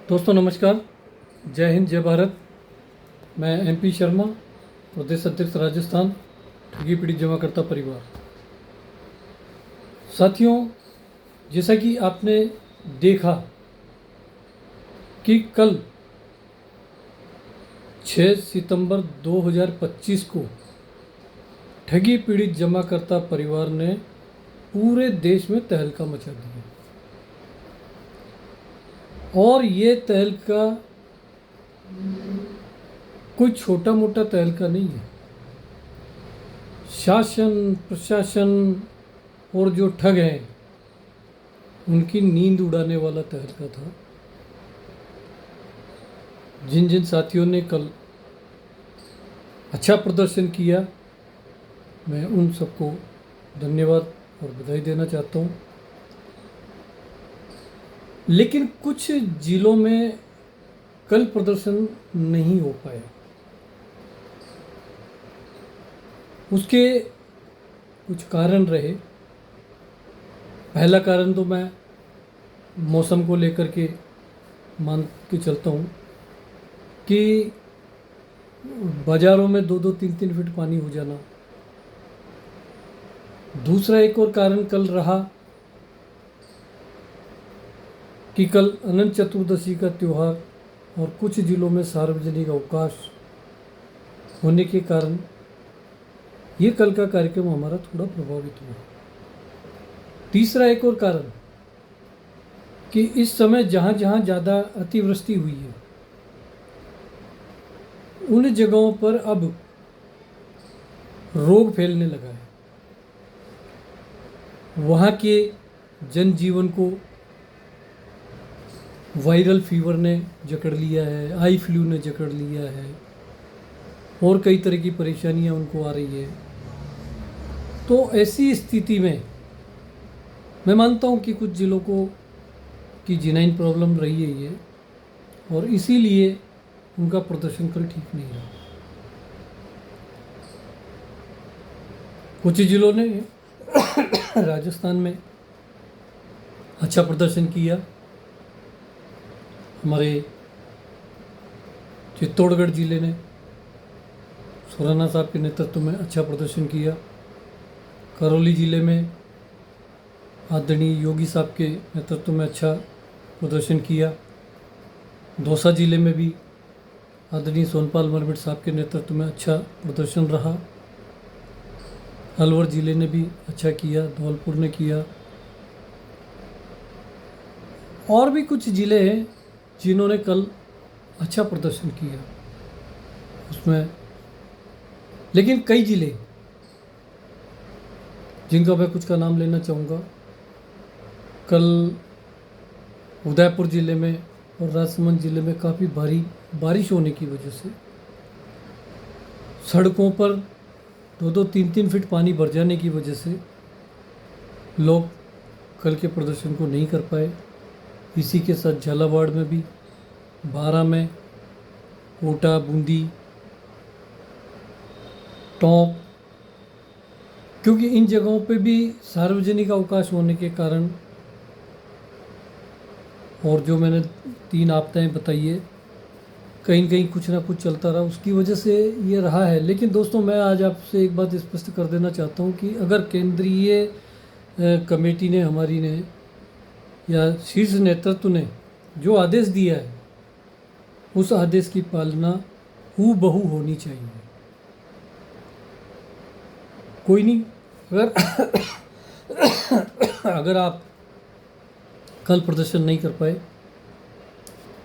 दोस्तों नमस्कार। जय हिंद, जय भारत। मैं MP शर्मा, प्रदेश अध्यक्ष राजस्थान, ठगी पीड़ित जमाकर्ता परिवार। साथियों, जैसा कि आपने देखा कि कल 6 सितंबर 2025 को ठगी पीड़ित जमाकर्ता परिवार ने पूरे देश में तहलका मचा दिया। और ये तहलका कोई छोटा मोटा तहलका नहीं है। शासन प्रशासन और जो ठग हैं उनकी नींद उड़ाने वाला तहलका था। जिन जिन साथियों ने कल अच्छा प्रदर्शन किया, मैं उन सबको धन्यवाद और बधाई देना चाहता हूँ। लेकिन कुछ जिलों में कल प्रदर्शन नहीं हो पाया। उसके कुछ कारण रहे। पहला कारण तो मैं मौसम को लेकर के मान के चलता हूँ कि बाज़ारों में 2-2, 3-3 फीट पानी हो जाना। दूसरा एक और कारण कल रहा कि कल अनंत चतुर्दशी का त्यौहार और कुछ जिलों में सार्वजनिक अवकाश होने के कारण ये कल का कार्यक्रम हमारा थोड़ा प्रभावित हुआ। तीसरा एक और कारण कि इस समय जहाँ जहाँ ज़्यादा अतिवृष्टि हुई है उन जगहों पर अब रोग फैलने लगा है। वहाँ के जनजीवन को वायरल फीवर ने जकड़ लिया है, आई फ्लू ने जकड़ लिया है और कई तरह की परेशानियाँ उनको आ रही है। तो ऐसी स्थिति में मैं मानता हूँ कि कुछ जिलों को की जेन्युइन प्रॉब्लम रही है ये, और इसीलिए उनका प्रदर्शन कल ठीक नहीं रहा। कुछ जिलों ने राजस्थान में अच्छा प्रदर्शन किया। हमारे चित्तौड़गढ़ जिले ने सुराना साहब के नेतृत्व में अच्छा प्रदर्शन किया। करौली जिले में आदरणीय योगी साहब के नेतृत्व में अच्छा प्रदर्शन किया। दौसा जिले में भी आदरणीय सोनपाल मरमिट साहब के नेतृत्व में अच्छा प्रदर्शन रहा। अलवर जिले ने भी अच्छा किया, धौलपुर ने किया, और भी कुछ ज़िले हैं जिन्होंने कल अच्छा प्रदर्शन किया उसमें। लेकिन कई ज़िले जिनका मैं कुछ का नाम लेना चाहूँगा, कल उदयपुर ज़िले में और राजसमंद ज़िले में काफ़ी भारी बारिश होने की वजह से सड़कों पर 2-2, 3-3 फीट पानी भर जाने की वजह से लोग कल के प्रदर्शन को नहीं कर पाए। इसी के साथ झालावाड़ में भी, बारां में, कोटा, बूंदी, टोंक, क्योंकि इन जगहों पे भी सार्वजनिक अवकाश होने के कारण और जो मैंने 3 आपदाएं बताई है, कहीं न कहीं कुछ ना कुछ चलता रहा, उसकी वजह से ये रहा है। लेकिन दोस्तों, मैं आज आपसे एक बात स्पष्ट कर देना चाहता हूँ कि अगर केंद्रीय कमेटी ने, हमारी ने, या शीर्ष नेतृत्व ने जो आदेश दिया है उस आदेश की पालना हूबहू होनी चाहिए। कोई नहीं, अगर आप कल प्रदर्शन नहीं कर पाए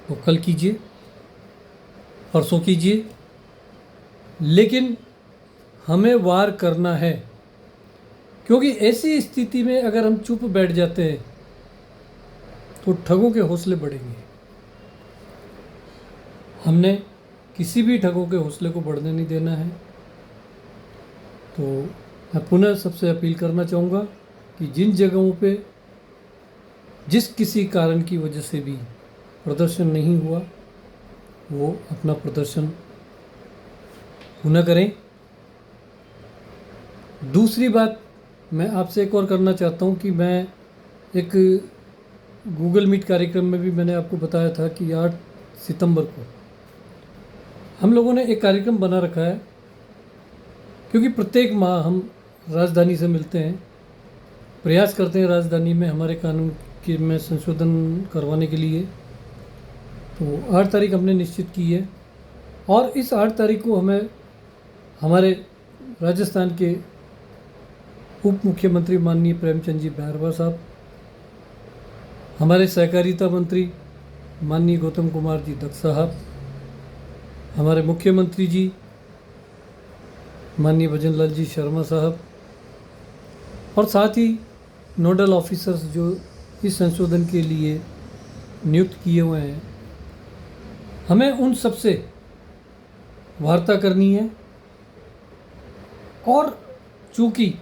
तो कल कीजिए, परसों कीजिए, लेकिन हमें वार करना है। क्योंकि ऐसी स्थिति में अगर हम चुप बैठ जाते हैं तो ठगों के हौसले बढ़ेंगे। हमने किसी भी ठगों के हौसले को बढ़ने नहीं देना है। तो मैं पुनः सबसे अपील करना चाहूँगा कि जिन जगहों पे जिस किसी कारण की वजह से भी प्रदर्शन नहीं हुआ, वो अपना प्रदर्शन पुनः करें। दूसरी बात मैं आपसे एक और करना चाहता हूँ कि मैं एक गूगल मीट कार्यक्रम में भी मैंने आपको बताया था कि 8 सितंबर को हम लोगों ने एक कार्यक्रम बना रखा है, क्योंकि प्रत्येक माह हम राजधानी से मिलते हैं, प्रयास करते हैं राजधानी में हमारे कानून के में संशोधन करवाने के लिए। तो 8 तारीख हमने निश्चित की है, और इस 8 तारीख को हमें हमारे राजस्थान के उप मुख्यमंत्री माननीय प्रेमचंद जी बैरवा साहब, हमारे सहकारिता मंत्री माननीय गौतम कुमार जी दत्त साहब, हमारे मुख्यमंत्री जी माननीय भजन लाल जी शर्मा साहब, और साथ ही नोडल ऑफिसर्स जो इस संशोधन के लिए नियुक्त किए हुए हैं, हमें उन सब से वार्ता करनी है। और चूँकि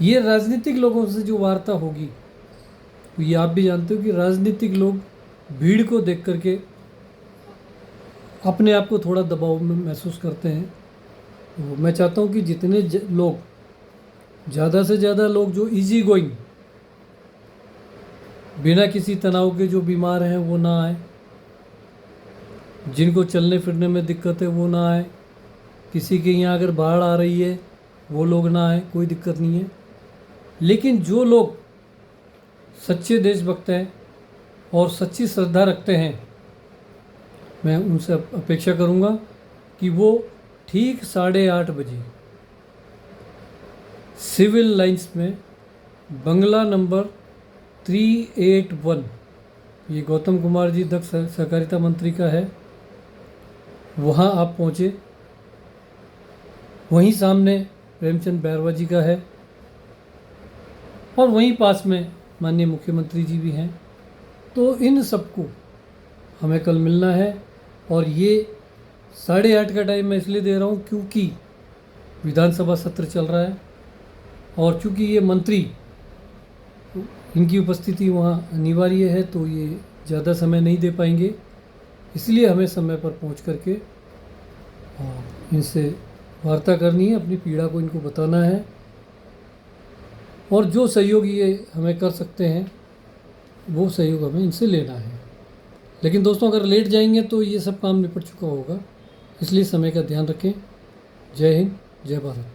ये राजनीतिक लोगों से जो वार्ता होगी, ये आप भी जानते हो कि राजनीतिक लोग भीड़ को देख करके अपने आप को थोड़ा दबाव में महसूस करते हैं। तो मैं चाहता हूँ कि जितने लोग, ज़्यादा से ज़्यादा लोग जो इजी गोइंग, बिना किसी तनाव के जो बीमार हैं वो ना आए, जिनको चलने फिरने में दिक्कत है वो ना आए, किसी के यहाँ अगर बाढ़ आ रही है वो लोग ना आए, कोई दिक्कत नहीं है। लेकिन जो लोग सच्चे देशभक्त हैं और सच्ची श्रद्धा रखते हैं, मैं उनसे अपेक्षा करूंगा कि वो ठीक 8:30 बजे सिविल लाइंस में बंगला नंबर 381, ये गौतम कुमार जी दत्त सहकारिता मंत्री का है, वहाँ आप पहुँचे। वहीं सामने प्रेमचंद बैरवा जी का है, और वहीं पास में माननीय मुख्यमंत्री जी भी हैं। तो इन सबको हमें कल मिलना है, और ये 8:30 का टाइम मैं इसलिए दे रहा हूँ क्योंकि विधानसभा सत्र चल रहा है, और चूँकि ये मंत्री, इनकी उपस्थिति वहाँ अनिवार्य है, तो ये ज़्यादा समय नहीं दे पाएंगे। इसलिए हमें समय पर पहुँच करके और इनसे वार्ता करनी है, अपनी पीड़ा को इनको बताना है, और जो सहयोग ये हमें कर सकते हैं वो सहयोग हमें इनसे लेना है। लेकिन दोस्तों, अगर लेट जाएंगे तो ये सब काम निपट चुका होगा, इसलिए समय का ध्यान रखें। जय हिंद, जय भारत।